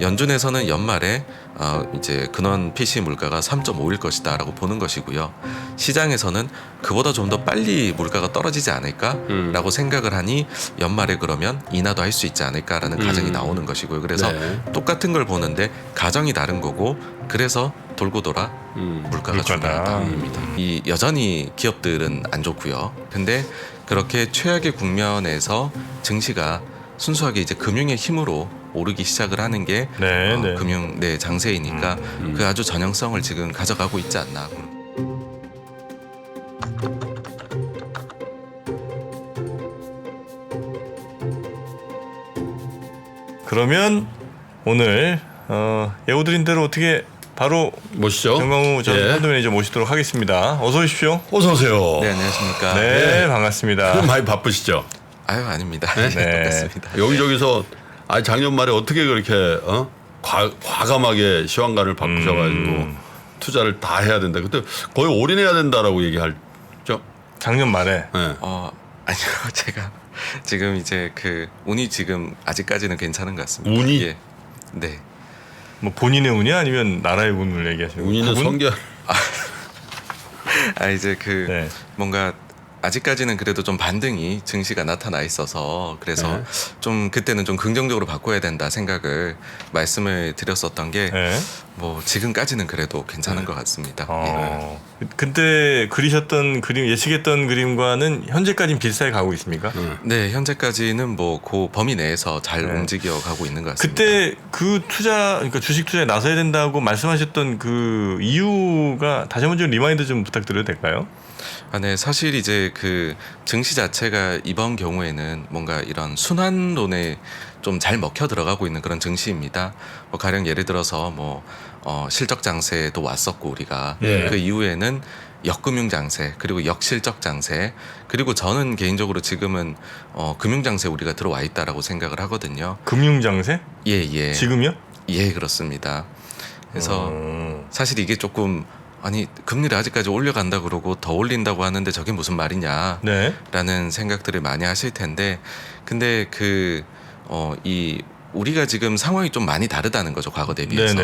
연준에서는 연말에 이제 근원 PC 물가가 3.5일 것이다라고 보는 것이고요. 시장에서는 그보다 좀 더 빨리 물가가 떨어지지 않을까라고 생각을 하니 연말에 그러면 인하도 할 수 있지 않을까라는 가정이 나오는 것이고요. 그래서 똑같은 걸 보는데 가정이 다른 거고 그래서 돌고 돌아 물가가 중요하다입니다. 이 여전히 기업들은 안 좋고요. 근데 그렇게 최악의 국면에서 증시가 순수하게 이제 금융의 힘으로 오르기 시작을 하는 게 금융 장세이니까 그 아주 전형성을 지금 가져가고 있지 않나. 그러면 오늘 예고드린 대로 어떻게 바로 모시죠. 정광우 전 펀드 매니저 모시도록 하겠습니다. 어서 오십시오. 어서 오세요. 네, 안녕하십니까. 네, 반갑습니다. 그럼 많이 바쁘시죠? 아유, 아닙니다. 네. 반갑습니다. 여기저기서 작년 말에 어떻게 그렇게 과감하게 시황관을 바꾸셔가지고 투자를 다 해야 된다. 그때 거의 올인해야 된다라고 얘기하죠. 작년 말에. 네. 아니요, 제가 지금 이제 그 운이 지금 아직까지는 괜찮은 것 같습니다. 운이? 예. 네. 뭐 본인의 운이 아니면 나라의 운을 얘기하시는 거예요? 운이는 성격. 이제 그 네. 뭔가 아직까지는 그래도 좀 반등이 증시가 나타나 있어서 그래서 좀 그때는 좀 긍정적으로 바꿔야 된다 생각을 말씀을 드렸었던 게 뭐 지금까지는 그래도 괜찮은 것 같습니다. 그때 그리셨던 그림, 예측했던 그림과는 현재까지는 비슷하게 가고 있습니까? 네, 현재까지는 뭐 그 범위 내에서 잘 움직여 가고 있는 것 같습니다. 그때 그 투자, 그러니까 주식 투자에 나서야 된다고 말씀하셨던 그 이유가 다시 한번 좀 리마인드 좀 부탁드려도 될까요? 네, 사실 이제 그 증시 자체가 이번 경우에는 뭔가 이런 순환론에 좀 잘 먹혀 들어가고 있는 그런 증시입니다. 뭐 가령 예를 들어서 뭐 실적 장세도 왔었고 우리가 그 이후에는 역금융 장세 그리고 역실적 장세 그리고 저는 개인적으로 지금은 금융 장세 우리가 들어와 있다라고 생각을 하거든요. 금융 장세? 예. 지금요? 예, 그렇습니다. 그래서 사실 이게 조금 아니 금리를 아직까지 올려간다 그러고 더 올린다고 하는데 저게 무슨 말이냐라는 생각들을 많이 하실 텐데 근데 이 우리가 지금 상황이 좀 많이 다르다는 거죠 과거 대비해서.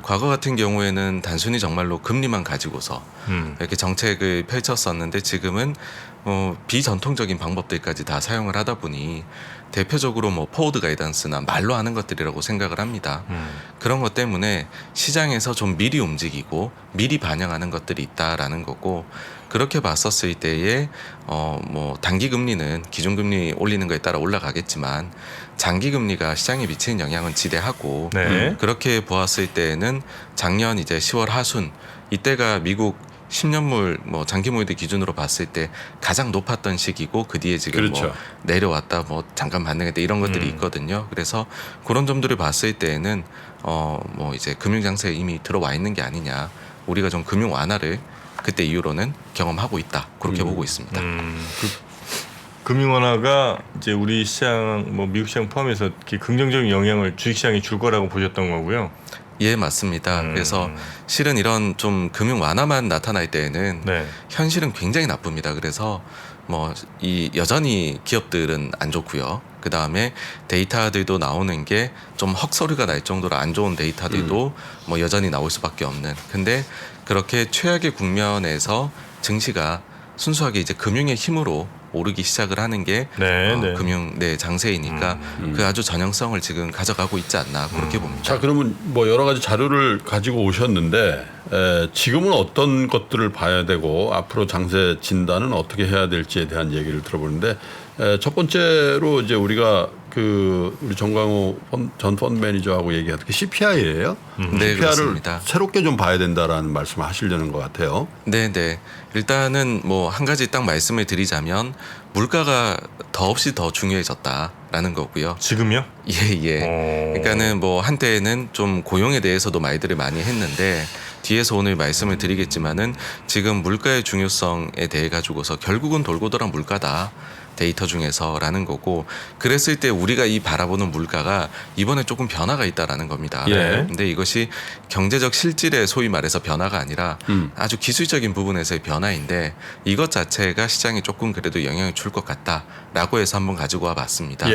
과거 같은 경우에는 단순히 정말로 금리만 가지고서 이렇게 정책을 펼쳤었는데 지금은 비전통적인 방법들까지 다 사용을 하다 보니 대표적으로 뭐 포워드 가이던스나 말로 하는 것들이라고 생각을 합니다. 그런 것 때문에 시장에서 좀 미리 움직이고 미리 반영하는 것들이 있다라는 거고 그렇게 봤었을 때에 뭐 단기 금리는 기준 금리 올리는 거에 따라 올라가겠지만 장기 금리가 시장에 미치는 영향은 지대하고 그렇게 보았을 때에는 작년 이제 10월 하순 이때가 미국 10년물 뭐 장기물들 기준으로 봤을 때 가장 높았던 시기고 그 뒤에 지금 뭐 내려왔다 뭐 잠깐 반등했다 이런 것들이 있거든요. 그래서 그런 점들을 봤을 때에는 뭐 이제 금융 장세에 이미 들어와 있는 게 아니냐. 우리가 좀 금융 완화를 그때 이후로는 경험하고 있다. 그렇게 보고 있습니다. 금융 완화가 이제 우리 시장 뭐 미국 시장 포함해서 이렇게 긍정적인 영향을 주식 시장에 줄 거라고 보셨던 거고요. 예, 맞습니다. 그래서 실은 이런 좀 금융 완화만 나타날 때에는 현실은 굉장히 나쁩니다. 그래서 뭐 이 여전히 기업들은 안 좋고요. 그 다음에 데이터들도 나오는 게 좀 헛소리가 날 정도로 안 좋은 데이터들도 뭐 여전히 나올 수밖에 없는. 근데 그렇게 최악의 국면에서 증시가 순수하게 이제 금융의 힘으로 오르기 시작을 하는 게 금융 장세이니까 그 아주 전형성을 지금 가져가고 있지 않나 그렇게 봅니다. 자, 그러면 뭐 여러 가지 자료를 가지고 오셨는데 지금은 어떤 것들을 봐야 되고 앞으로 장세 진단은 어떻게 해야 될지에 대한 얘기를 들어보는데 첫 번째로 이제 우리가 우리 정광우 전 펀드 매니저하고 얘기한 게 CPI예요. 네, CPI를 그렇습니다. 새롭게 좀 봐야 된다라는 말씀을 하시려는 것 같아요. 네. 일단은 뭐 한 가지 딱 말씀을 드리자면 물가가 더없이 더 중요해졌다라는 거고요. 지금요? 예. 그러니까는 뭐 한때에는 좀 고용에 대해서도 말들을 많이 했는데 뒤에서 오늘 말씀을 드리겠지만은 지금 물가의 중요성에 대해 가지고서 결국은 돌고 돌아 물가다. 데이터 중에서라는 거고 그랬을 때 우리가 이 바라보는 물가가 이번에 조금 변화가 있다라는 겁니다. 근데 이것이 경제적 실질의 소위 말해서 변화가 아니라 아주 기술적인 부분에서의 변화인데 이것 자체가 시장에 조금 그래도 영향을 줄 것 같다라고 해서 한번 가지고 와 봤습니다.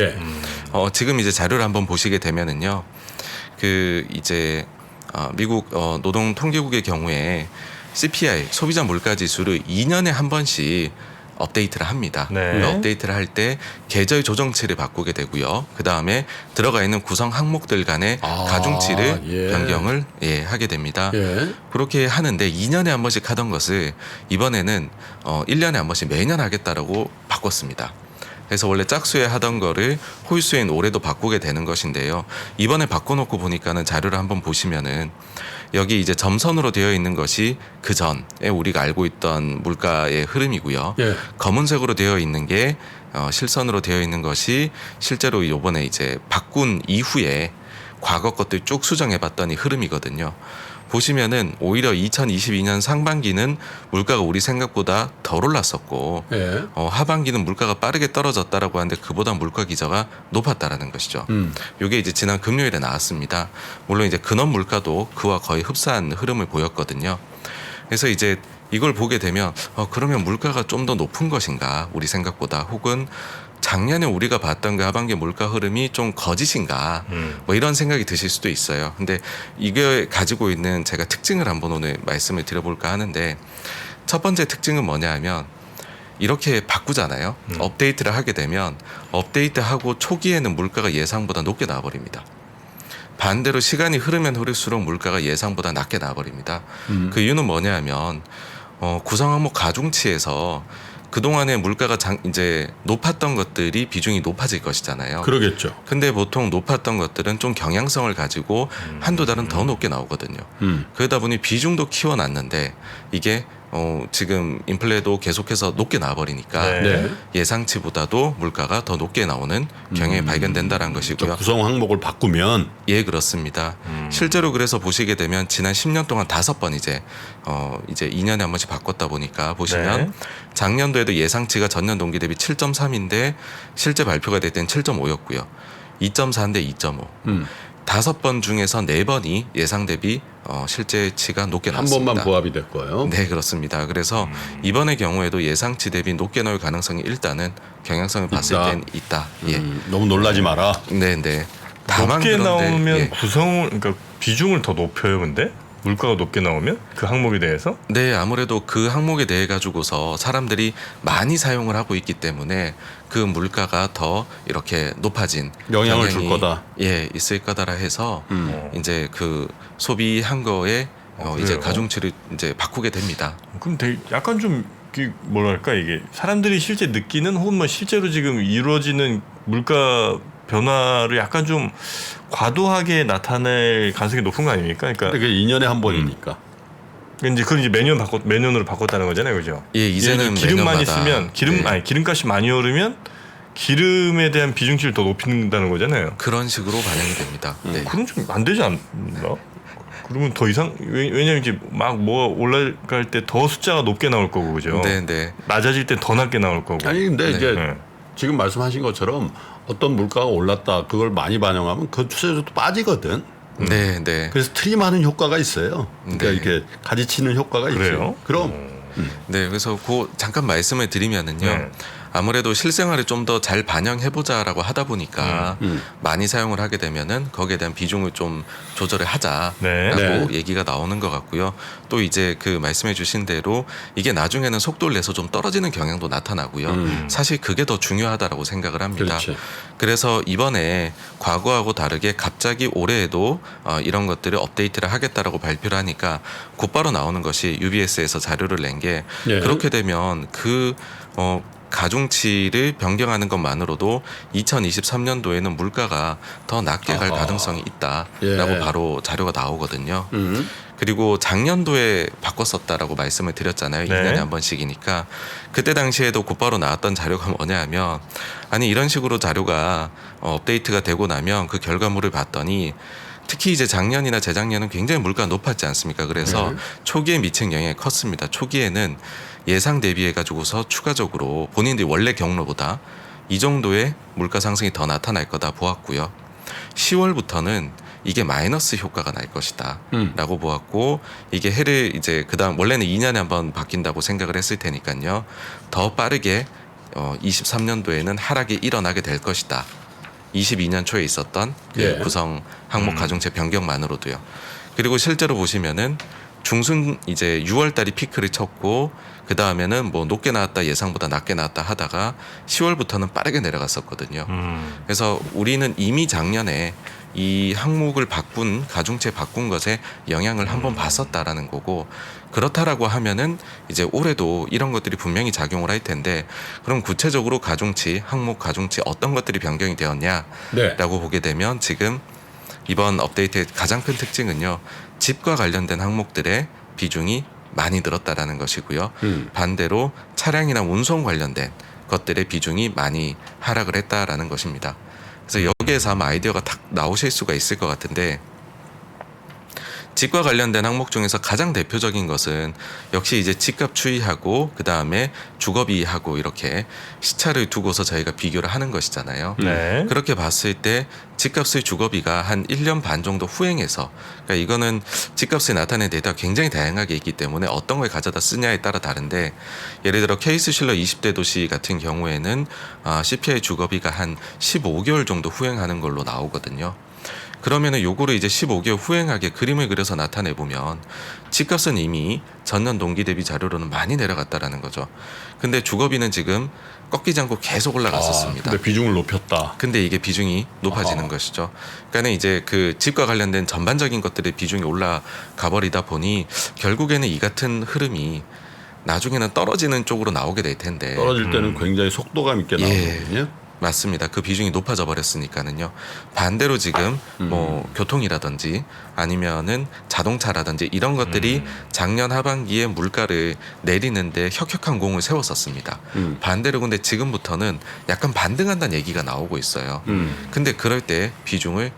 지금 이제 자료를 한번 보시게 되면은요. 그 이제 미국 노동통계국의 경우에 CPI 소비자 물가지수를 2년에 한 번씩 업데이트를 합니다. 네. 그 업데이트를 할 때 계절 조정치를 바꾸게 되고요. 그 다음에 들어가 있는 구성 항목들 간의 가중치를 예. 변경을 하게 됩니다. 예. 그렇게 하는데 2년에 한 번씩 하던 것을 이번에는 1년에 한 번씩 매년 하겠다라고 바꿨습니다. 그래서 원래 짝수에 하던 거를 홀수인 올해도 바꾸게 되는 것인데요. 이번에 바꿔놓고 보니까는 자료를 한번 보시면은 여기 이제 점선으로 되어 있는 것이 그 전에 우리가 알고 있던 물가의 흐름이고요. 예. 검은색으로 되어 있는 게 실선으로 되어 있는 것이 실제로 이번에 이제 바꾼 이후에 과거 것들 쭉 수정해봤더니 흐름이거든요. 보시면은 오히려 2022년 상반기는 물가가 우리 생각보다 덜 올랐었고 예. 하반기는 물가가 빠르게 떨어졌다라고 하는데 그보다 물가 기저가 높았다라는 것이죠. 이게 이제 지난 금요일에 나왔습니다. 물론 이제 근원 물가도 그와 거의 흡사한 흐름을 보였거든요. 그래서 이제 이걸 보게 되면 그러면 물가가 좀 더 높은 것인가 우리 생각보다 혹은 작년에 우리가 봤던 그 하반기 물가 흐름이 좀 거짓인가 뭐 이런 생각이 드실 수도 있어요. 근데 이게 가지고 있는 제가 특징을 한번 오늘 말씀을 드려볼까 하는데 첫 번째 특징은 뭐냐 하면 이렇게 바꾸잖아요. 업데이트를 하게 되면 업데이트하고 초기에는 물가가 예상보다 높게 나와버립니다. 반대로 시간이 흐르면 흐를수록 물가가 예상보다 낮게 나와버립니다. 그 이유는 뭐냐 하면 구성 항목 가중치에서 그동안에 물가가 이제 높았던 것들이 비중이 높아질 것이잖아요. 그러겠죠. 근데 보통 높았던 것들은 좀 경향성을 가지고 한두 달은 더 높게 나오거든요. 그러다 보니 비중도 키워놨는데 이게 지금 인플레도 계속해서 높게 나와버리니까 네. 예상치보다도 물가가 더 높게 나오는 경향이 발견된다는 것이고요. 구성 항목을 바꾸면 예, 그렇습니다. 실제로 그래서 보시게 되면 지난 10년 동안 5번 이제 2년에 한 번씩 바꿨다 보니까 보시면 네. 작년도에도 예상치가 전년 동기 대비 7.3인데 실제 발표가 될 때는 7.5였고요. 2.4인데 2.5. 5번 중에서 4번이 예상 대비 실제치가 높게 한 나왔습니다. 번만 부합이 될 거예요. 네, 그렇습니다. 그래서 이번의 경우에도 예상치 대비 높게 나올 가능성이 일단은 경향성을 봤을 있다. 땐 있다. 예. 너무 놀라지 마라. 네, 네. 다만 높게 그런데, 나오면 예. 구성을 그러니까 비중을 더 높여요. 근데 물가가 높게 나오면 그 항목에 대해서 네, 아무래도 그 항목에 대해 가지고서 사람들이 많이 사용을 하고 있기 때문에 그 물가가 더 이렇게 높아진 영향을 경향이, 줄 거다. 예, 있을 거다라 해서 이제 그 소비한 거에 이제 그래요? 가중치를 이제 바꾸게 됩니다. 그럼 되게 약간 좀 뭐랄까 이게 사람들이 실제 느끼는 혹은 뭐 실제로 지금 이루어지는 물가 변화를 약간 좀 과도하게 나타낼 가능성이 높은 거 아닙니까? 그러니까 그게 2년에 한 번이니까. 이제 그건 이제 매년으로 바꿨다는 거잖아요, 그죠? 예, 이제는 기름만 매년마다, 있으면 네. 기름값이 많이 오르면 기름에 대한 비중치를 더 높인다는 거잖아요. 그런 식으로 반영이 됩니다. 네. 그럼 좀 안 되지 않나? 그러면 더 이상 왜냐면 이제 막 뭐 올라갈 때 더 숫자가 높게 나올 거고 그죠? 네, 네. 낮아질 때 더 낮게 나올 거고. 아니 근데 네. 이제 네. 지금 말씀하신 것처럼 어떤 물가가 올랐다 그걸 많이 반영하면 그 추세로 또 빠지거든. 네, 네. 그래서 트림하는 효과가 있어요. 그러니까 네. 이렇게 가지치는 효과가 그래요? 있어요. 그럼 네, 그래서 그 잠깐 말씀을 드리면은요. 네. 아무래도 실생활에 좀 더 잘 반영해보자라고 하다 보니까 많이 사용을 하게 되면은 거기에 대한 비중을 좀 조절을 하자라고 네. 얘기가 나오는 것 같고요. 또 이제 그 말씀해주신 대로 이게 나중에는 속도를 내서 좀 떨어지는 경향도 나타나고요. 사실 그게 더 중요하다라고 생각을 합니다. 그렇지. 그래서 이번에 과거하고 다르게 갑자기 올해에도 이런 것들을 업데이트를 하겠다라고 발표를 하니까 곧바로 나오는 것이 UBS에서 자료를 낸 게 예. 그렇게 되면 그 가중치를 변경하는 것만으로도 2023년도에는 물가가 더 낮게 갈 아하. 가능성이 있다라고 예. 바로 자료가 나오거든요. 그리고 작년도에 바꿨었다라고 말씀을 드렸잖아요. 네. 2년에 한 번씩이니까 그때 당시에도 곧바로 나왔던 자료가 뭐냐 하면 아니 이런 식으로 자료가 업데이트가 되고 나면 그 결과물을 봤더니 특히 이제 작년이나 재작년은 굉장히 물가가 높았지 않습니까? 그래서 초기에 미친 영향이 컸습니다. 초기에는 예상 대비해 가지고서 추가적으로 본인들이 원래 경로보다 이 정도의 물가 상승이 더 나타날 거다 보았고요. 10월부터는 이게 마이너스 효과가 날 것이다라고 보았고 이게 해를 이제 그다음 원래는 2년에 한번 바뀐다고 생각을 했을 테니까요. 더 빠르게 23년도에는 하락이 일어나게 될 것이다. 22년 초에 있었던 그 예. 구성 항목 가중치 변경만으로도요. 그리고 실제로 보시면은 중순 이제 6월 달이 피크를 쳤고 그 다음에는 뭐 높게 나왔다 예상보다 낮게 나왔다 하다가 10월부터는 빠르게 내려갔었거든요. 그래서 우리는 이미 작년에 이 항목을 바꾼 가중치 바꾼 것에 영향을 한번 봤었다라는 거고 그렇다라고 하면은 이제 올해도 이런 것들이 분명히 작용을 할 텐데 그럼 구체적으로 가중치 항목 가중치 어떤 것들이 변경이 되었냐라고 네. 보게 되면 지금 이번 업데이트의 가장 큰 특징은요. 집과 관련된 항목들의 비중이 많이 늘었다라는 것이고요. 반대로 차량이나 운송 관련된 것들의 비중이 많이 하락을 했다라는 것입니다. 그래서 여기에서 아마 아이디어가 딱 나오실 수가 있을 것 같은데 집과 관련된 항목 중에서 가장 대표적인 것은 역시 이제 집값 추이하고 그 다음에 주거비하고 이렇게 시차를 두고서 저희가 비교를 하는 것이잖아요. 네. 그렇게 봤을 때 집값의 주거비가 한 1년 반 정도 후행해서 그러니까 이거는 집값이 나타내는 데이터가 굉장히 다양하게 있기 때문에 어떤 걸 가져다 쓰냐에 따라 다른데 예를 들어 케이스 실러 20대 도시 같은 경우에는 CPI 주거비가 한 15개월 정도 후행하는 걸로 나오거든요. 그러면은 요거를 이제 15개월 후행하게 그림을 그려서 나타내 보면 집값은 이미 전년 동기 대비 자료로는 많이 내려갔다라는 거죠. 근데 주거비는 지금 꺾이지 않고 계속 올라갔었습니다. 근데 비중을 높였다. 근데 이게 비중이 높아지는 것이죠. 그러니까 이제 그 집과 관련된 전반적인 것들의 비중이 올라가 버리다 보니 결국에는 이 같은 흐름이 나중에는 떨어지는 쪽으로 나오게 될 텐데. 떨어질 때는 굉장히 속도감 있게 나오거든요. 맞습니다. 그 비중이 높아져 버렸으니까는요. 반대로 지금 뭐 교통이라든지 아니면은 자동차라든지 이런 것들이 작년 하반기에 물가를 내리는데 혁혁한 공을 세웠었습니다. 반대로 근데 지금부터는 약간 반등한다는 얘기가 나오고 있어요. 근데 그럴 때 비중을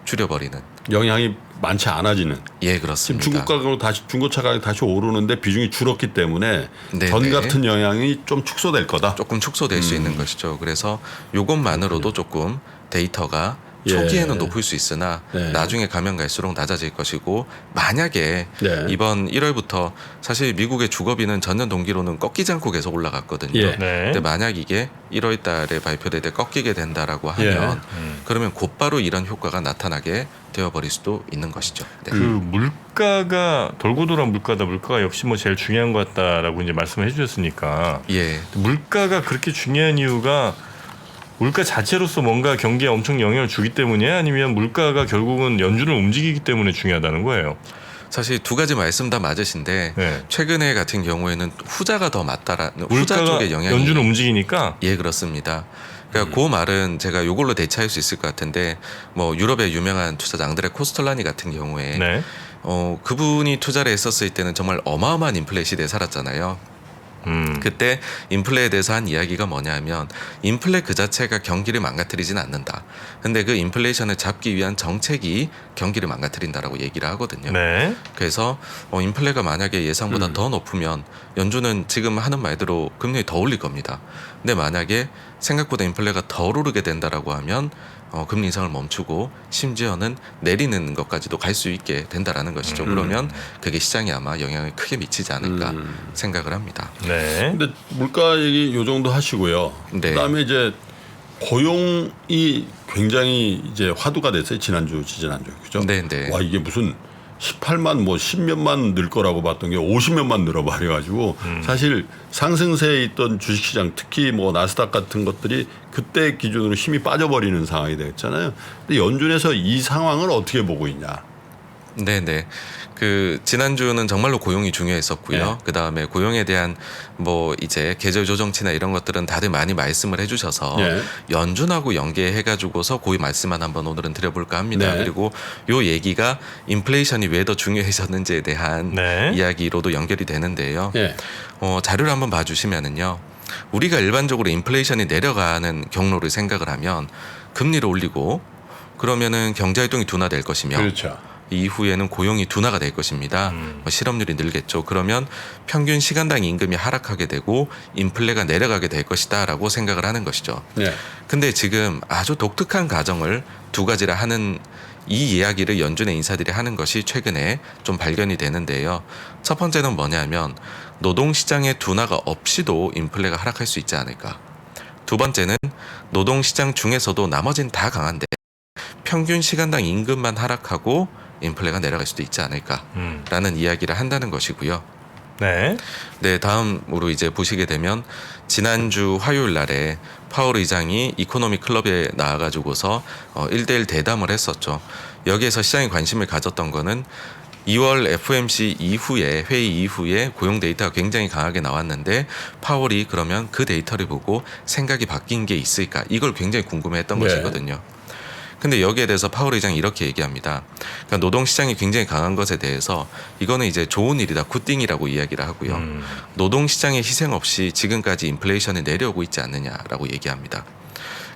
줄여버리는. 영향이 많지 않아지는. 예, 지금 그렇습니다. 중국 가격으로 다시 중고차 가격이 다시 오르는데 비중이 줄었기 때문에 네네. 전 같은 영향이 좀 축소될 거다. 조금 축소될 수 있는 것이죠. 그래서 이것만으로도 조금 데이터가 예. 초기에는 높을 수 있으나 네. 나중에 가면 갈수록 낮아질 것이고 만약에 네. 이번 1월부터 사실 미국의 주거비는 전년 동기로는 꺾이지 않고 계속 올라갔거든요. 예. 네. 근데 만약 이게 1월 달에 발표될 때 꺾이게 된다라고 예. 하면 그러면 곧바로 이런 효과가 나타나게 되어버릴 수도 있는 것이죠. 네. 그 물가가 돌고 돌아 물가다. 물가가 역시 뭐 제일 중요한 것 같다라고 이제 말씀을 해주셨으니까 예. 물가가 그렇게 중요한 이유가 물가 자체로서 뭔가 경기에 엄청 영향을 주기 때문이야? 아니면 물가가 결국은 연준을 움직이기 때문에 중요하다는 거예요? 사실 두 가지 말씀 다 맞으신데 네. 최근에 같은 경우에는 후자가 더 맞다라는 후자 물가가 쪽의 영향이 연준을 움직이니까 예, 그렇습니다. 그러니까 그 말은 제가 요걸로 대체할 수 있을 것 같은데 뭐 유럽의 유명한 투자자 앙드레 코스톨라니 같은 경우에 네. 그분이 투자를 했었을 때는 정말 어마어마한 인플레 시대에 살았잖아요. 그때 인플레에 대해서 한 이야기가 뭐냐면 인플레 그 자체가 경기를 망가뜨리진 않는다. 근데 그 인플레이션을 잡기 위한 정책이 경기를 망가뜨린다라고 얘기를 하거든요. 네. 그래서 인플레가 만약에 예상보다 더 높으면 연준은 지금 하는 말대로 금리를 더 올릴 겁니다. 근데 만약에 생각보다 인플레가 더 오르게 된다라고 하면 금리 인상을 멈추고 심지어는 내리는 것까지도 갈 수 있게 된다라는 것이죠. 그러면 그게 시장에 아마 영향을 크게 미치지 않을까 생각을 합니다. 네. 근데 물가 얘기 요 정도 하시고요. 네. 그다음에 이제 고용이 굉장히 이제 화두가 됐어요. 지난주, 지지난주. 그죠? 네, 네. 와, 이게 무슨 18만 뭐 10몇만 늘 거라고 봤던 게 50몇만 늘어버려 가지고 사실 상승세에 있던 주식시장 특히 뭐 나스닥 같은 것들이 그때 기준으로 힘이 빠져버리는 상황이 되었잖아요. 근데 연준에서 이 상황을 어떻게 보고 있냐? 네네. 그 지난주는 정말로 고용이 중요했었고요. 네. 그 다음에 고용에 대한 뭐 이제 계절 조정치나 이런 것들은 다들 많이 말씀을 해주셔서 네. 연준하고 연계해가지고서 고이 말씀만 한번 오늘은 드려볼까 합니다. 네. 그리고 요 얘기가 인플레이션이 왜 더 중요해졌는지에 대한 네. 이야기로도 연결이 되는데요. 예. 자료를 한번 봐주시면은요. 우리가 일반적으로 인플레이션이 내려가는 경로를 생각을 하면 금리를 올리고 그러면은 경제활동이 둔화될 것이며 그렇죠. 이후에는 고용이 둔화가 될 것입니다. 실업률이 늘겠죠. 그러면 평균 시간당 임금이 하락하게 되고 인플레가 내려가게 될 것이다라고 생각을 하는 것이죠. 예. 근데 지금 아주 독특한 가정을 두 가지를 하는 이 이야기를 연준의 인사들이 하는 것이 최근에 좀 발견이 되는데요. 첫 번째는 뭐냐면 노동시장의 둔화가 없이도 인플레가 하락할 수 있지 않을까. 두 번째는 노동시장 중에서도 나머지는 다 강한데 평균 시간당 임금만 하락하고 인플레가 내려갈 수도 있지 않을까라는 이야기를 한다는 것이고요. 네. 네, 다음으로 이제 보시게 되면 지난주 화요일 날에 파월 의장이 이코노미 클럽에 나와가지고서 1대1 대담을 했었죠. 여기에서 시장이 관심을 가졌던 거는 2월 FOMC 이후에 회의 이후에 고용 데이터가 굉장히 강하게 나왔는데 파월이 그러면 그 데이터를 보고 생각이 바뀐 게 있을까? 이걸 굉장히 궁금해했던 네. 것이거든요. 근데 여기에 대해서 파월 의장이 이렇게 얘기합니다. 그러니까 노동시장이 굉장히 강한 것에 대해서 이거는 이제 좋은 일이다, 굿띵이라고 이야기를 하고요. 노동시장의 희생 없이 지금까지 인플레이션이 내려오고 있지 않느냐라고 얘기합니다.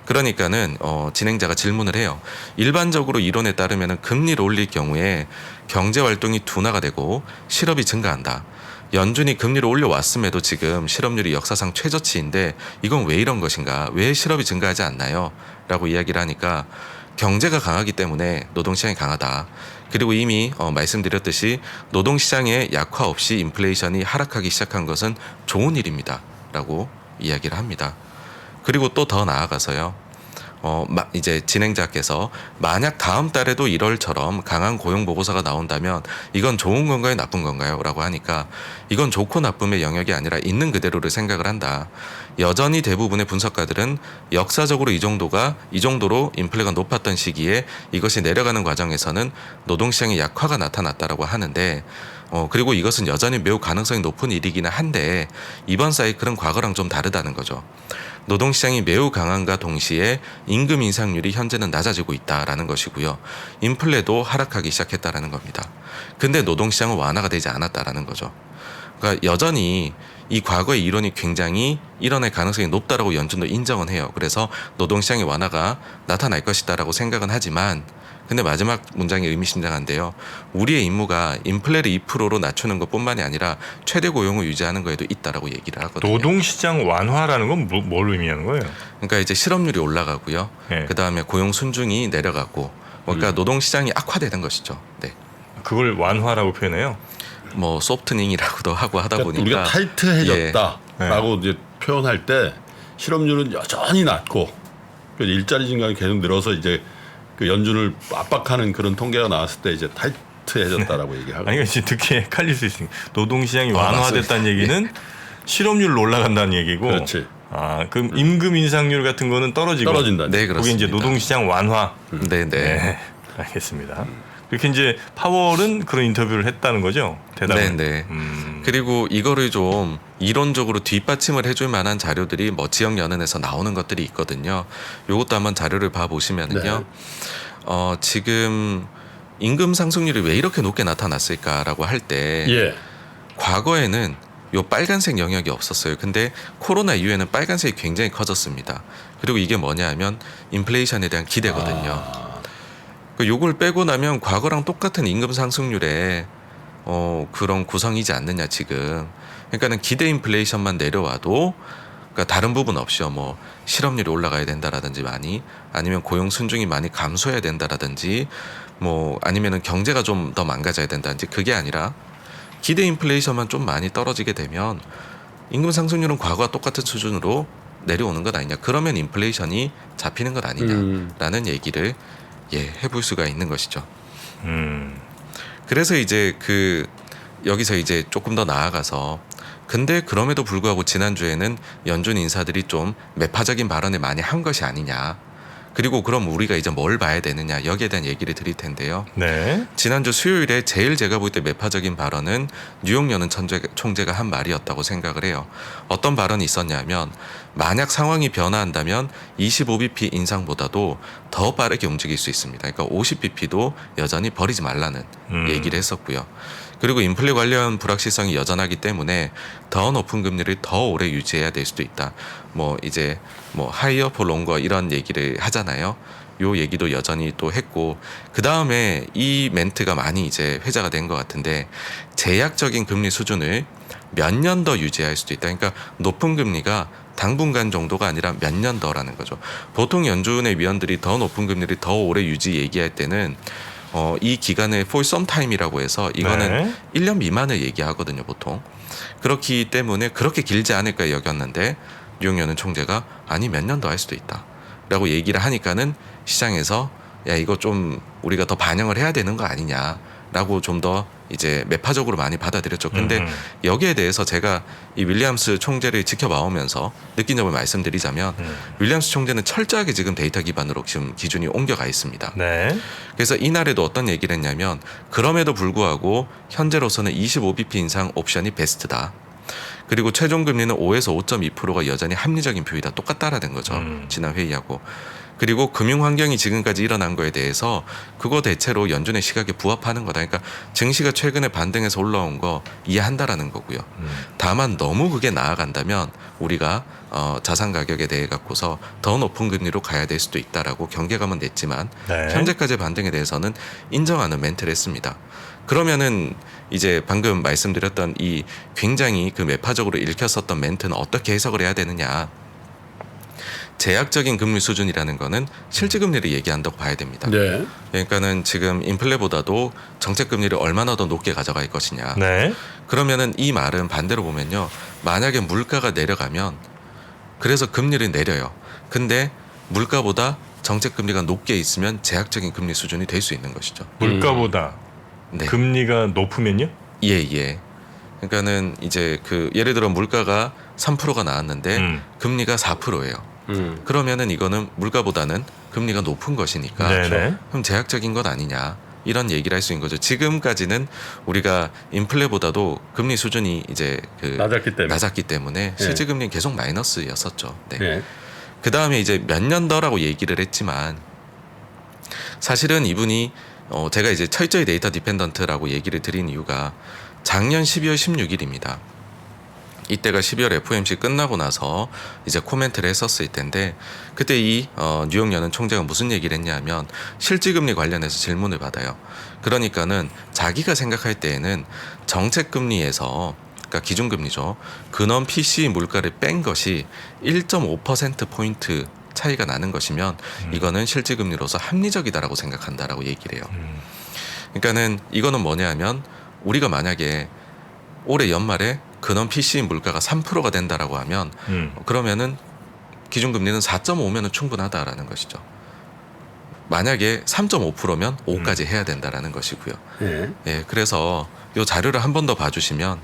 그러니까는 진행자가 질문을 해요. 일반적으로 이론에 따르면 금리를 올릴 경우에 경제 활동이 둔화가 되고 실업이 증가한다. 연준이 금리를 올려왔음에도 지금 실업률이 역사상 최저치인데 이건 왜 이런 것인가? 왜 실업이 증가하지 않나요? 라고 이야기를 하니까 경제가 강하기 때문에 노동시장이 강하다. 그리고 이미 말씀드렸듯이 노동시장의 약화 없이 인플레이션이 하락하기 시작한 것은 좋은 일입니다. 라고 이야기를 합니다. 그리고 또 더 나아가서요. 이제 진행자께서 만약 다음 달에도 1월처럼 강한 고용 보고서가 나온다면 이건 좋은 건가요, 나쁜 건가요? 라고 하니까 이건 좋고 나쁨의 영역이 아니라 있는 그대로를 생각을 한다. 여전히 대부분의 분석가들은 역사적으로 이 정도로 인플레가 높았던 시기에 이것이 내려가는 과정에서는 노동시장의 약화가 나타났다라고 하는데 그리고 이것은 여전히 매우 가능성이 높은 일이기는 한데 이번 사이클은 과거랑 좀 다르다는 거죠. 노동시장이 매우 강함과 동시에 임금 인상률이 현재는 낮아지고 있다라는 것이고요. 인플레도 하락하기 시작했다라는 겁니다. 근데 노동시장은 완화가 되지 않았다라는 거죠. 그러니까 여전히 이 과거의 이론이 굉장히 일어날 가능성이 높다라고 연준도 인정은 해요. 그래서 노동시장의 완화가 나타날 것이다라고 생각은 하지만 근데 마지막 문장이 의미심장한데요. 우리의 임무가 인플레를 2%로 낮추는 것뿐만이 아니라 최대 고용을 유지하는 거에도 있다라고 얘기를 하거든요. 노동시장 완화라는 건 뭘 의미하는 거예요? 그러니까 이제 실업률이 올라가고요. 네. 그다음에 고용 순증이 내려가고 그러니까 노동시장이 악화되는 것이죠. 네. 그걸 완화라고 표현해요? 뭐 소프트닝이라고도 하고 하다 그러니까 보니까 우리가 타이트해졌다라고 예. 이제 표현할 때 실업률은 여전히 낮고 일자리 증가가 계속 늘어서 이제 그 연준을 압박하는 그런 통계가 나왔을 때 이제 타이트해졌다라고 얘기하고. 아니 이제 듣기 헷갈릴 수 있으니까 노동시장이 맞습니다. 완화됐다는 얘기는 실업률 올라간다는 얘기고. 그렇지. 그럼 임금 인상률 같은 거는 떨어진다. 네, 그게 그렇습니다. 이제 노동시장 완화. 네네. 네, 알겠습니다. 그렇게 이제 파월은 그런 인터뷰를 했다는 거죠. 대답을. 네네. 그리고 이거를 좀 이론적으로 뒷받침을 해줄 만한 자료들이 뭐 지역 연은에서 나오는 것들이 있거든요. 요것도 한번 자료를 봐 보시면은요. 지금 임금 상승률이 왜 이렇게 높게 나타났을까라고 할 때 예. 과거에는 요 빨간색 영역이 없었어요. 근데 코로나 이후에는 빨간색이 굉장히 커졌습니다. 그리고 이게 뭐냐 하면 인플레이션에 대한 기대거든요. 요걸 빼고 나면 과거랑 똑같은 임금 상승률에 그런 구성이지 않느냐 지금. 그러니까는 기대 인플레이션만 내려와도 그러니까 다른 부분 없이요. 뭐 실업률이 올라가야 된다라든지 많이 아니면 고용 순증이 많이 감소해야 된다라든지 뭐 아니면은 경제가 좀 더 망가져야 된다든지 그게 아니라 기대 인플레이션만 좀 많이 떨어지게 되면 임금 상승률은 과거와 똑같은 수준으로 내려오는 것 아니냐. 그러면 인플레이션이 잡히는 것 아니냐라는 얘기를 해볼 수가 있는 것이죠. 그래서 이제 여기서 이제 조금 더 나아가서 근데 그럼에도 불구하고 지난주에는 연준 인사들이 좀 매파적인 발언을 많이 한 것이 아니냐. 그리고 그럼 우리가 이제 뭘 봐야 되느냐 여기에 대한 얘기를 드릴 텐데요. 네. 지난주 수요일에 제일 제가 볼 때 매파적인 발언은 뉴욕 연은 총재가 한 말이었다고 생각을 해요. 어떤 발언이 있었냐면 만약 상황이 변화한다면 25bp 인상보다도 더 빠르게 움직일 수 있습니다. 그러니까 50bp도 여전히 버리지 말라는 얘기를 했었고요. 그리고 인플레 관련 불확실성이 여전하기 때문에 더 높은 금리를 더 오래 유지해야 될 수도 있다. 뭐 이제 뭐 하이어 포 롱거 이런 얘기를 하잖아요. 요 얘기도 여전히 또 했고 그 다음에 이 멘트가 많이 이제 회자가 된 것 같은데 제약적인 금리 수준을 몇 년 더 유지할 수도 있다. 그러니까 높은 금리가 당분간 정도가 아니라 몇 년 더라는 거죠. 보통 연준의 위원들이 더 높은 금리를 더 오래 유지 얘기할 때는 이 기간을 for some time이라고 해서 이거는 1년 미만을 얘기하거든요, 보통. 그렇기 때문에 그렇게 길지 않을까 여겼는데 뉴욕연은 총재가 아니 몇 년 더 할 수도 있다라고 얘기를 하니까는 시장에서 야 이거 좀 우리가 더 반영을 해야 되는 거 아니냐라고 좀 더 이제 매파적으로 많이 받아들였죠. 근데 여기에 대해서 제가 이 윌리엄스 총재를 지켜봐 오면서 느낀 점을 말씀드리자면 윌리엄스 총재는 철저하게 지금 데이터 기반으로 지금 기준이 옮겨가 있습니다. 네. 그래서 이날에도 어떤 얘기를 했냐면 그럼에도 불구하고 현재로서는 25bp 인상 옵션이 베스트다. 그리고 최종 금리는 5에서 5.2%가 여전히 합리적인 표이다. 똑같다라는 거죠. 지난 회의하고. 그리고 금융 환경이 지금까지 일어난 거에 대해서 그거 대체로 연준의 시각에 부합하는 거다. 그러니까 증시가 최근에 반등해서 올라온 거 이해한다라는 거고요. 다만 너무 그게 나아간다면 우리가 자산 가격에 대해 갖고서 더 높은 금리로 가야 될 수도 있다라고 경계감은 냈지만 네. 현재까지의 반등에 대해서는 인정하는 멘트를 했습니다. 그러면은 이제 방금 말씀드렸던 이 굉장히 그 매파적으로 읽혔었던 멘트는 어떻게 해석을 해야 되느냐. 제약적인 금리 수준이라는 거는 실질 금리를 얘기한다고 봐야 됩니다. 네. 그러니까는 지금 인플레보다도 정책 금리를 얼마나 더 높게 가져갈 것이냐. 네. 그러면은 이 말은 반대로 보면요. 만약에 물가가 내려가면 그래서 금리를 내려요. 근데 물가보다 정책 금리가 높게 있으면 제약적인 금리 수준이 될 수 있는 것이죠. 물가보다 네. 금리가 높으면요? 예. 그러니까는 이제 그 예를 들어 물가가 3%가 나왔는데 금리가 4%예요. 그러면은 이거는 물가보다는 금리가 높은 것이니까 네네. 그럼 제약적인 것 아니냐 이런 얘기를 할 수 있는 거죠. 지금까지는 우리가 인플레보다도 금리 수준이 이제 그 낮았기 때문에 실질 금리는 계속 마이너스였었죠. 네. 네. 그 다음에 이제 몇 년 더라고 얘기를 했지만 사실은 이분이 제가 이제 철저히 데이터 디펜던트라고 얘기를 드린 이유가 작년 12월 16일입니다. 이때가 12월 FOMC 끝나고 나서 이제 코멘트를 했었을 텐데 그때 이 뉴욕연은 총재가 무슨 얘기를 했냐면 실질금리 관련해서 질문을 받아요. 그러니까는 자기가 생각할 때에는 정책금리에서 그러니까 기준금리죠. 근원 PCE 물가를 뺀 것이 1.5%포인트 차이가 나는 것이면 이거는 실질금리로서 합리적이다라고 생각한다라고 얘기를 해요. 그러니까는 이거는 뭐냐면 우리가 만약에 올해 연말에 근원 PCE 물가가 3%가 된다라고 하면 그러면은 기준금리는 4.5면은 충분하다라는 것이죠. 만약에 3.5%면 5까지 해야 된다라는 것이고요. 예, 그래서 이 자료를 한 번 더 봐주시면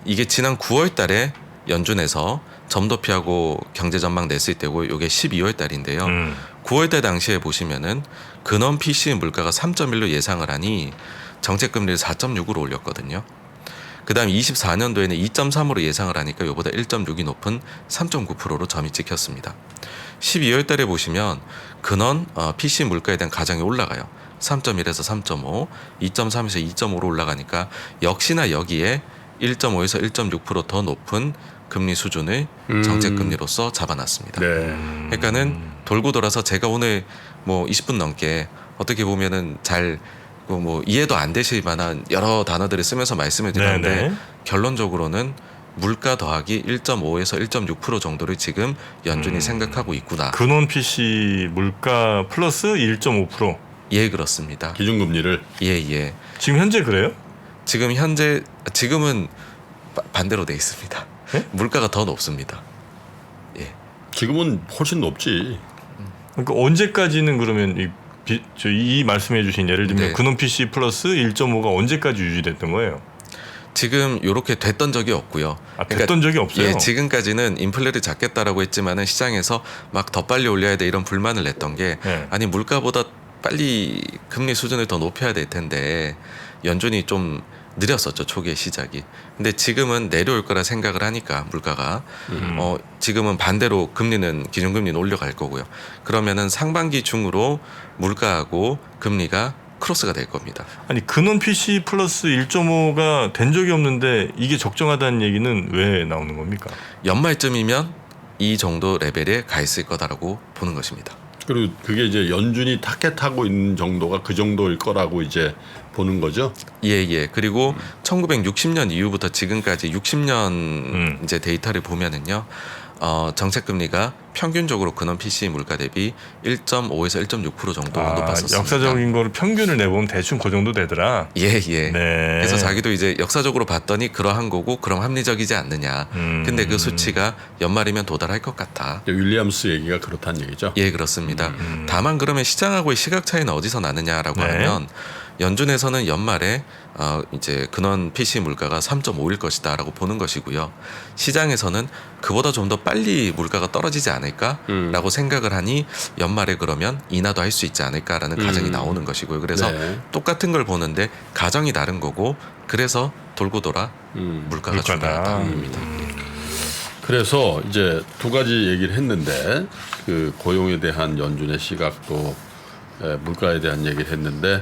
이게 지난 9월달에 연준에서 점도피하고 경제 전망 냈을 때고 이게 12월달인데요. 9월달 당시에 보시면은 근원 PCE 물가가 3.1로 예상을 하니 정책 금리를 4.6으로 올렸거든요. 그다음 24년도에는 2.3으로 예상을 하니까 이보다 1.6이 높은 3.9%로 점이 찍혔습니다. 12월 달에 보시면 근원 PC 물가에 대한 가정이 올라가요. 3.1에서 3.5, 2.3에서 2.5로 올라가니까 역시나 여기에 1.5에서 1.6% 더 높은 금리 수준을 정책 금리로서 잡아놨습니다. 그러니까는 돌고 돌아서 제가 오늘 뭐 20분 넘게 어떻게 보면은 잘 뭐 이해도 안 되실 만한 여러 단어들을 쓰면서 말씀을 드렸는데 네네. 결론적으로는 물가 더하기 1.5에서 1.6% 정도를 지금 연준이 생각하고 있구나. 근원 PC 물가 플러스 1.5%. 예, 그렇습니다. 기준금리를 예. 지금 현재 그래요? 지금은 반대로 돼 있습니다. 네? 물가가 더 높습니다. 예. 지금은 훨씬 높지. 그러니까 언제까지는 그러면 이 말씀해주신 예를 들면 네. 근원 PC 플러스 1.5가 언제까지 유지됐던 거예요? 지금 이렇게 됐던 적이 없고요. 됐던 적이 없어요? 예, 지금까지는 인플레를 잡겠다라고 했지만은 시장에서 막 더 빨리 올려야 돼 이런 불만을 냈던 게 아니 물가보다 빨리 금리 수준을 더 높여야 될 텐데 연준이 좀 느렸었죠 초기의 시작이. 근데 지금은 내려올 거라 생각을 하니까 물가가 지금은 반대로 금리는 기준금리는 올려갈 거고요. 그러면은 상반기 중으로 물가하고 금리가 크로스가 될 겁니다. 아니 근원 PC 플러스 1.5가 된 적이 없는데 이게 적정하다는 얘기는 왜 나오는 겁니까? 연말쯤이면 이 정도 레벨에 가 있을 거다라고 보는 것입니다. 그리고 그게 이제 연준이 타겟하고 있는 정도가 그 정도일 거라고 이제 보는 거죠. 예. 그리고 1960년 이후부터 지금까지 60년 이제 데이터를 보면은요. 정책 금리가 평균적으로 근원 PCE 물가 대비 1.5에서 1.6% 정도 높았었습니다. 역사적인 거를 평균을 내보면 대충 그 정도 되더라. 예. 네. 그래서 자기도 이제 역사적으로 봤더니 그러한 거고 그럼 합리적이지 않느냐. 근데 그 수치가 연말이면 도달할 것 같아. 윌리엄스 얘기가 그렇다는 얘기죠. 예, 그렇습니다. 다만 그러면 시장하고의 시각 차이는 어디서 나느냐라고 하면 연준에서는 연말에 이제 근원 PC 물가가 3.5일 것이다라고 보는 것이고요. 시장에서는 그보다 좀 더 빨리 물가가 떨어지지 않을까라고 생각을 하니 연말에 그러면 인하도 할 수 있지 않을까라는 가정이 나오는 것이고요. 그래서 똑같은 걸 보는데 가정이 다른 거고 그래서 돌고 돌아 물가가 중요하다는 겁니다. 그래서 이제 두 가지 얘기를 했는데 그 고용에 대한 연준의 시각도 물가에 대한 얘기를 했는데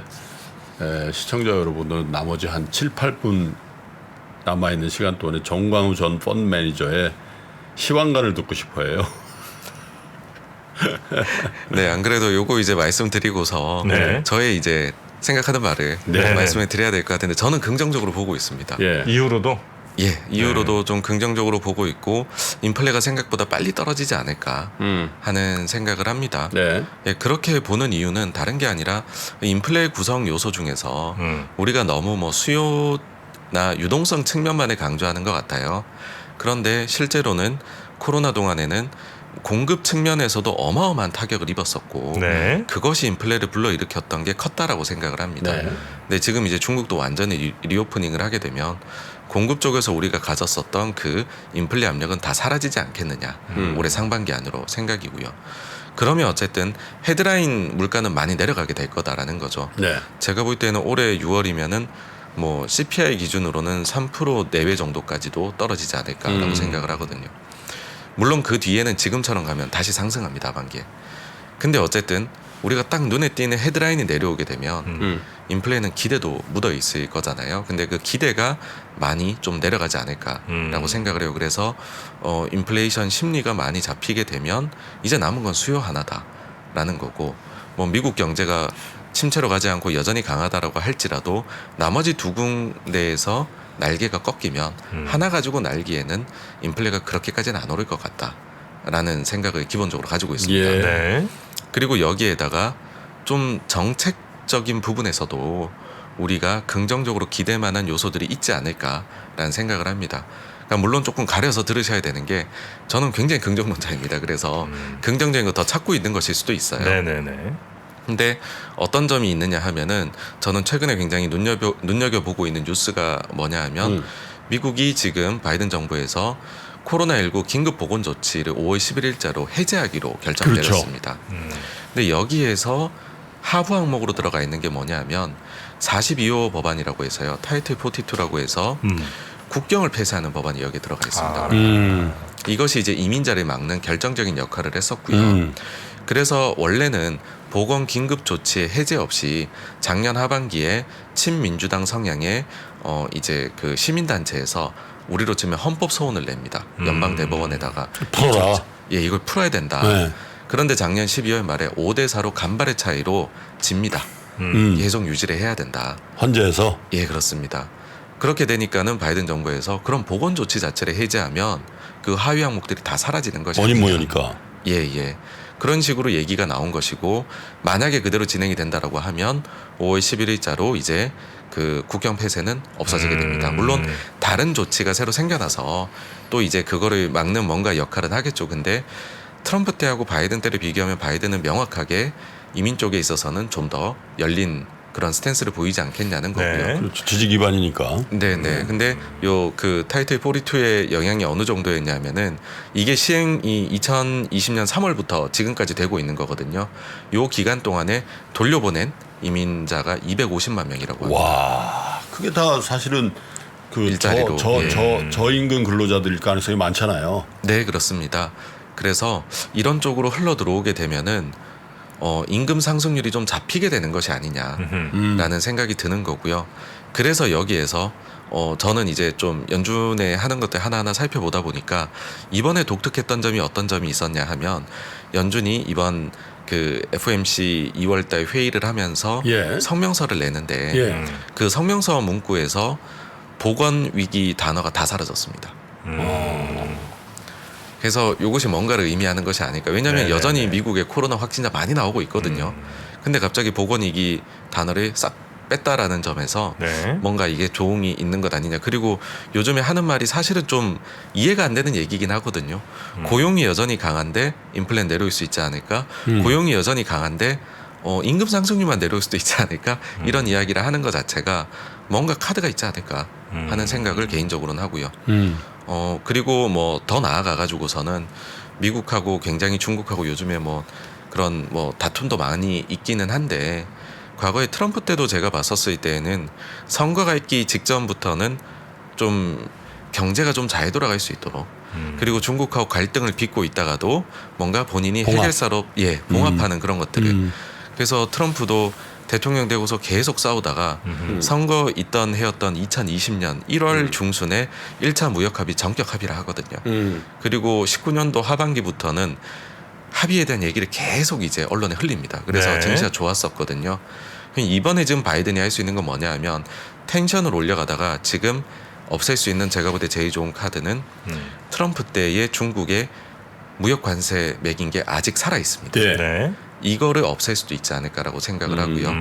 시청자 여러분들은 나머지 한 7, 8분 남아있는 시간 동안에 정광우 전 펀드 매니저의 시황관을 듣고 싶어해요. 네, 안 그래도 요거 이제 말씀드리고서 저의 이제 생각하는 말을 말씀을 드려야 될 것 같은데 저는 긍정적으로 보고 있습니다. 이후로도? 예, 이후로도 좀 긍정적으로 보고 있고 인플레가 생각보다 빨리 떨어지지 않을까 하는 생각을 합니다. 예, 그렇게 보는 이유는 다른 게 아니라 인플레 구성 요소 중에서 우리가 너무 뭐 수요나 유동성 측면만을 강조하는 것 같아요. 그런데 실제로는 코로나 동안에는 공급 측면에서도 어마어마한 타격을 입었었고 그것이 인플레를 불러일으켰던 게 컸다라고 생각을 합니다. 근데 지금 이제 중국도 완전히 리오프닝을 하게 되면 공급 쪽에서 우리가 가졌었던 그 인플레 압력은 다 사라지지 않겠느냐 올해 상반기 안으로 생각이고요. 그러면 어쨌든 헤드라인 물가는 많이 내려가게 될 거다라는 거죠. 제가 볼 때는 올해 6월이면은 뭐 CPI 기준으로는 3% 내외 정도까지도 떨어지지 않을까라고 생각을 하거든요. 물론 그 뒤에는 지금처럼 가면 다시 상승합니다, 하반기에. 근데 어쨌든 우리가 딱 눈에 띄는 헤드라인이 내려오게 되면 인플레는 기대도 묻어 있을 거잖아요. 근데 그 기대가 많이 좀 내려가지 않을까라고 생각을 해요. 그래서 인플레이션 심리가 많이 잡히게 되면 이제 남은 건 수요 하나다라는 거고 뭐 미국 경제가 침체로 가지 않고 여전히 강하다라고 할지라도 나머지 두 군데에서 날개가 꺾이면 하나 가지고 날기에는 인플레가 그렇게까지는 안 오를 것 같다라는 생각을 기본적으로 가지고 있습니다. 그리고 여기에다가 좀 정책적인 부분에서도 우리가 긍정적으로 기대만한 요소들이 있지 않을까라는 생각을 합니다. 그러니까 물론 조금 가려서 들으셔야 되는 게 저는 굉장히 긍정론자입니다. 그래서 긍정적인 거 더 찾고 있는 것일 수도 있어요. 근데 어떤 점이 있느냐 하면은 저는 최근에 굉장히 눈여겨보고 있는 뉴스가 뭐냐 하면 미국이 지금 바이든 정부에서 코로나19 긴급 보건 조치를 5월 11일자로 해제하기로 결정을 내렸습니다. 근데 여기에서 하부 항목으로 들어가 있는 게 뭐냐 하면 42호 법안이라고 해서요. 타이틀 42라고 해서 국경을 폐쇄하는 법안이 여기에 들어가 있습니다. 이것이 이제 이민자를 막는 결정적인 역할을 했었고요. 그래서 원래는 보건 긴급 조치의 해제 없이 작년 하반기에 친민주당 성향의 이제 그 시민단체에서 우리로 치면 헌법 소원을 냅니다. 연방 대법원에다가 풀어라. 예, 이걸 풀어야 된다. 그런데 작년 12월 말에 5대4로 간발의 차이로 집니다. 계속 유지를 해야 된다. 헌재에서? 예, 그렇습니다. 그렇게 되니까는 바이든 정부에서 그런 보건 조치 자체를 해제하면 그 하위 항목들이 다 사라지는 것이 원인 모여니까. 예. 그런 식으로 얘기가 나온 것이고 만약에 그대로 진행이 된다라고 하면 5월 11일자로 이제 그 국경 폐쇄는 없어지게 됩니다. 물론 다른 조치가 새로 생겨나서 또 이제 그거를 막는 뭔가 역할은 하겠죠. 근데 트럼프 때하고 바이든 때를 비교하면 바이든은 명확하게 이민 쪽에 있어서는 좀 더 열린 그런 스탠스를 보이지 않겠냐는 거고요. 그렇죠. 지지 기반이니까. 네네. 근데 요 그 타이틀 42의 영향이 어느 정도였냐면은 이게 시행이 2020년 3월부터 지금까지 되고 있는 거거든요. 요 기간 동안에 돌려보낸 이민자가 250만 명이라고 합니다. 와, 그게 다 사실은 그 일자리로, 저임금 근로자들일 가능성이 많잖아요. 네, 그렇습니다. 그래서 이런 쪽으로 흘러 들어오게 되면은 임금 상승률이 좀 잡히게 되는 것이 아니냐라는 생각이 드는 거고요. 그래서 여기에서 저는 이제 좀 연준에 하는 것들 하나하나 살펴보다 보니까 이번에 독특했던 점이 어떤 점이 있었냐 하면 연준이 이번 그 FOMC 2월달 회의를 하면서 성명서를 내는데 그 성명서 문구에서 보건 위기 단어가 다 사라졌습니다. 그래서 이것이 뭔가를 의미하는 것이 아닐까. 왜냐하면 네네네. 여전히 미국에 코로나 확진자 많이 나오고 있거든요. 근데 갑자기 보건위기 단어를 싹 뺐다라는 점에서 네. 뭔가 이게 조응이 있는 것 아니냐. 그리고 요즘에 하는 말이 사실은 좀 이해가 안 되는 얘기긴 하거든요. 고용이 여전히 강한데 인플레는 내려올 수 있지 않을까. 고용이 여전히 강한데 임금 상승률만 내려올 수도 있지 않을까. 이런 이야기를 하는 것 자체가 뭔가 카드가 있지 않을까 하는 생각을 개인적으로는 하고요. 그리고 뭐 더 나아가 가지고서는 미국하고 굉장히 중국하고 요즘에 뭐 그런 뭐 다툼도 많이 있기는 한데, 과거에 트럼프 때도 제가 봤었을 때에는 선거가 있기 직전부터는 좀 경제가 좀 잘 돌아갈 수 있도록, 그리고 중국하고 갈등을 빚고 있다가도 뭔가 본인이 봉합. 해결사로 봉합하는 그런 것들을. 그래서 트럼프도 대통령 되고서 계속 싸우다가 선거 있던 해였던 2020년 1월 중순에 1차 무역 합의 전격 합의를 하거든요. 그리고 19년도 하반기부터는 합의에 대한 얘기를 계속 이제 언론에 흘립니다. 그래서 네. 증시가 좋았었거든요. 이번에 지금 바이든이 할 수 있는 건 뭐냐 하면 텐션을 올려가다가 지금 없앨 수 있는, 제가 볼 때 제일 좋은 카드는 트럼프 때의 중국의 무역 관세 매긴 게 아직 살아 있습니다. 네. 네. 이거를 없앨 수도 있지 않을까라고 생각을 하고요.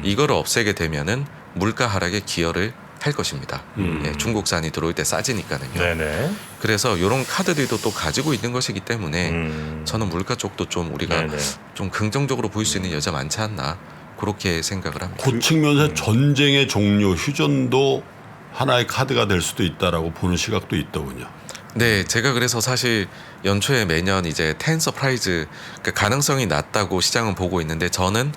이거를 없애게 되면은 물가 하락에 기여를 할 것입니다. 예, 중국산이 들어올 때 싸지니까는요. 네네. 그래서 이런 카드들도 또 가지고 있는 것이기 때문에 저는 물가 쪽도 좀 우리가 네네. 좀 긍정적으로 볼 수 있는 여지 많지 않나, 그렇게 생각을 합니다. 그 측면에서 전쟁의 종료, 휴전도 하나의 카드가 될 수도 있다라고 보는 시각도 있더군요. 네, 제가 그래서 사실 연초에 매년 이제 텐 서프라이즈, 그러니까 가능성이 낮다고 시장은 보고 있는데 저는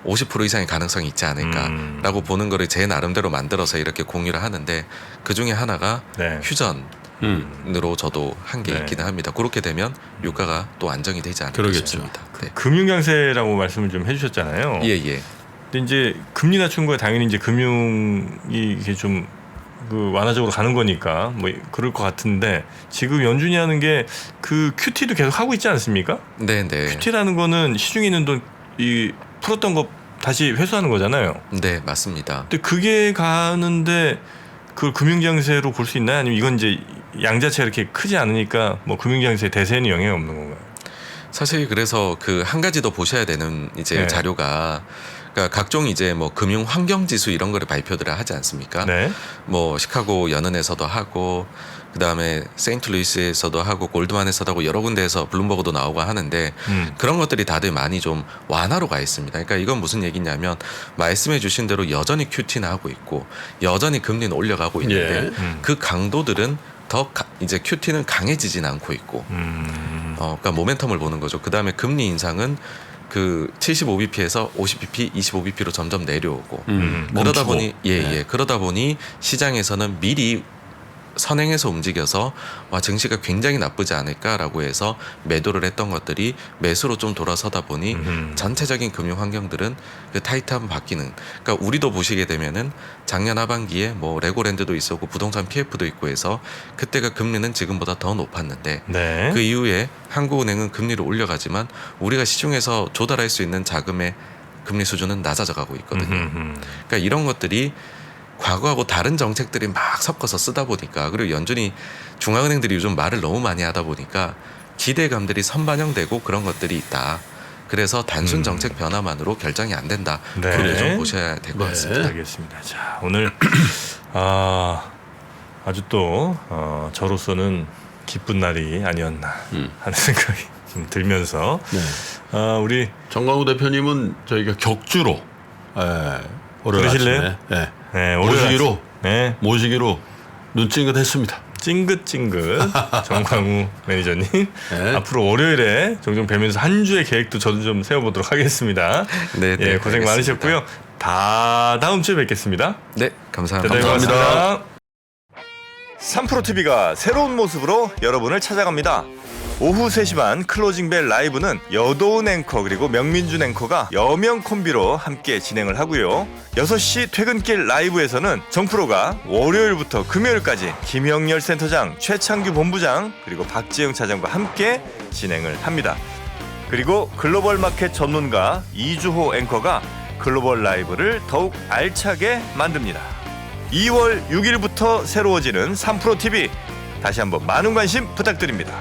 50% 이상의 가능성이 있지 않을까라고 보는 거를 제 나름대로 만들어서 이렇게 공유를 하는데, 그 중에 하나가 네. 휴전으로 저도 한 게 네. 있기는 합니다. 그렇게 되면 유가가 또 안정이 되지 않을까 그러겠죠. 싶습니다. 네. 금융강세라고 말씀을 좀 해주셨잖아요. 예, 예. 근데 이제 금리 낮춘 거에 당연히 이제 금융이 이게 좀 그 완화적으로 가는 거니까 뭐 그럴 것 같은데, 지금 연준이 하는 게 그 QT도 계속 하고 있지 않습니까? 네, 네. QT라는 거는 시중에 있는 돈 이 풀었던 거 다시 회수하는 거잖아요. 네, 맞습니다. 근데 그게 가는데 그걸 금융장세로 볼 수 있나요? 아니면 이건 이제 양 자체가 이렇게 크지 않으니까 뭐 금융장세 대세에는 영향이 없는 건가요? 사실 그래서 그 한 가지 더 보셔야 되는 이제 네. 자료가, 그러니까 각종 이제 뭐 금융 환경 지수 이런 거를 발표들을 하지 않습니까? 네. 뭐 시카고 연은에서도 하고, 그다음에 세인트루이스에서도 하고, 골드만에서도 하고, 여러 군데에서 블룸버그도 나오고 하는데 그런 것들이 다들 많이 좀 완화로 가 있습니다. 그러니까 이건 무슨 얘기냐면, 말씀해 주신 대로 여전히 QT는 하고 있고 여전히 금리는 올려가고 있는데 그 강도들은 더 이제 QT는 강해지진 않고 있고, 그러니까 모멘텀을 보는 거죠. 그다음에 금리 인상은 그 75bp에서 50bp, 25bp로 점점 내려오고, 그러다 멈추고. 보니 네. 그러다 보니 시장에서는 미리 선행해서 움직여서 와, 증시가 굉장히 나쁘지 않을까라고 해서 매도를 했던 것들이 매수로 좀 돌아서다 보니 전체적인 금융 환경들은 그 타이트함 바뀌는. 그러니까 우리도 보시게 되면은 작년 하반기에 뭐 레고랜드도 있었고 부동산 PF도 있고 해서 그때가 금리는 지금보다 더 높았는데, 네. 그 이후에 한국은행은 금리를 올려가지만 우리가 시중에서 조달할 수 있는 자금의 금리 수준은 낮아져 가고 있거든요. 그러니까 이런 것들이 과거하고 다른 정책들이 막 섞어서 쓰다 보니까, 그리고 연준이 중앙은행들이 요즘 말을 너무 많이 하다 보니까 기대감들이 선반영되고 그런 것들이 있다. 그래서 단순 정책 변화만으로 결정이 안 된다. 네. 그렇게 좀 보셔야 될 것 네. 같습니다. 알겠습니다. 자, 오늘 아주 또 저로서는 기쁜 날이 아니었나 하는 생각이 좀 들면서 네. 우리 정광우 대표님은 저희가 격주로 월요일 그러실래요? 아침에 네, 모시기로 네, 모시기로 눈찡긋했습니다. 찡긋찡긋 정광우 매니저님 네. 앞으로 월요일에 종종 뵈면서 한 주의 계획도 저도 좀 세워보도록 하겠습니다. 네, 네, 예, 고생 알겠습니다. 많으셨고요. 다 다음 주에 뵙겠습니다. 네, 감사합니다. 대단히 감사합니다. 고맙습니다. 3프로TV가 새로운 모습으로 여러분을 찾아갑니다. 오후 3시 반 클로징벨 라이브는 여도은 앵커 그리고 명민준 앵커가 여명 콤비로 함께 진행을 하고요. 6시 퇴근길 라이브에서는 정프로가 월요일부터 금요일까지 김영렬 센터장, 최창규 본부장 그리고 박지영 차장과 함께 진행을 합니다. 그리고 글로벌 마켓 전문가 이주호 앵커가 글로벌 라이브를 더욱 알차게 만듭니다. 2월 6일부터 새로워지는 3프로TV, 다시 한번 많은 관심 부탁드립니다.